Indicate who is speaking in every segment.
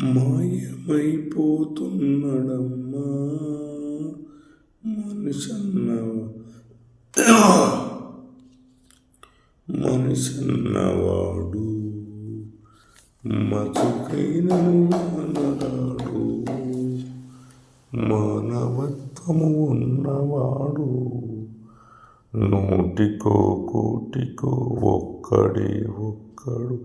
Speaker 1: మాయమైపోతున్నడమ్మా మనిషన్నవాడు మతుకైనను అనరాడు, మానవత్వము ఉన్నవాడు నూటికో కోటికో ఒక్కడే ఒక్కడు,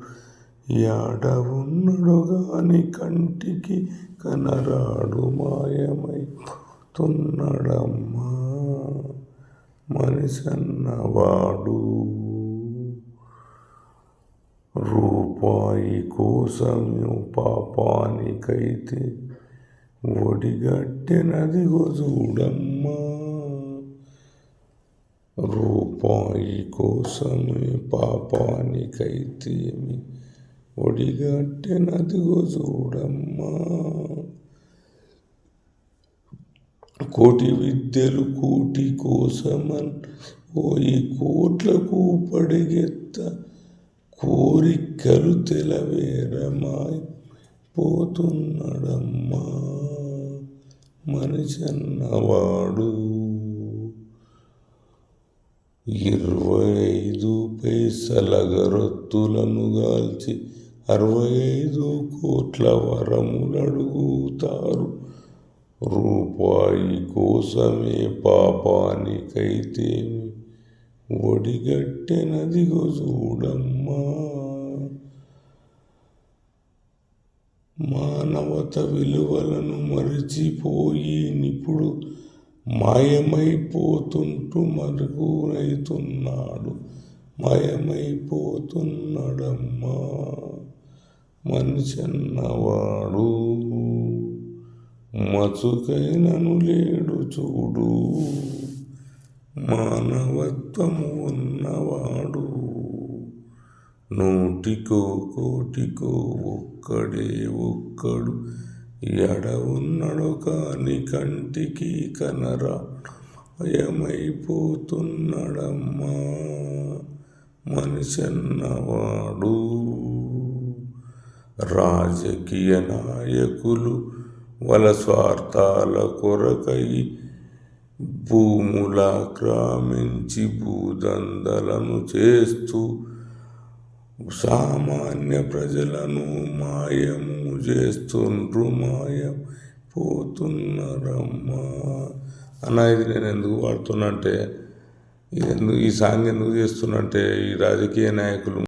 Speaker 1: యాడ ఉన్నడు గాని కంటికి కనరాడు, మాయమైపోతున్నడమ్మా మనిషన్నవాడు. రూపాయి కోసము పాపానికైతే ఒడిగట్టెనదిగో చూడమ్మా, రూపాయి కోసమే పాపానికైతే ఒడిగట్టెనదిగో చూడమ్మా. కోటి విద్యలు కూటి కోసమన్ పోయి కోట్లకు పడిగెత్త, కోరికలు తెలవేరమాయిపోతున్నడమ్మా మనిషన్నవాడు. 25 పైసల గరొత్తులను గాల్చి 65 కోట్ల వరములడుగుతారు, రూపాయి కోసమే పాపానికైతేమి ఒడిగట్టెనదిగో చూడమ్మా. మానవత విలువలను మరిచిపోయి నిప్పుడు మాయమైపోతుంటూ మరుగునైతున్నాడు, మాయమైపోతున్నడమ్మా మనిషన్నవాడు. మచుకైనను లేడు చూడు, మానవత్వము ఉన్నవాడు నూటికో కోటికో ఒక్కడే ఒక్కడు, ఎడ ఉన్నడు కాని కంటికి కనరా, భయమైపోతున్నడమ్మా మనిషన్నవాడు. రాజకీయ నాయకులు వాళ్ళ స్వార్థాల కొరకై భూములాక్రమించి భూదందలను చేస్తూ సామాన్య ప్రజలను మాయము చేస్తుండ్రు, మాయపోతున్నారమ్మా. అన్న ఇది నేను ఎందుకు వాడుతున్నా అంటే, ఈ సాంగ్ ఎందుకు చేస్తున్నా అంటే, ఈ రాజకీయ నాయకులు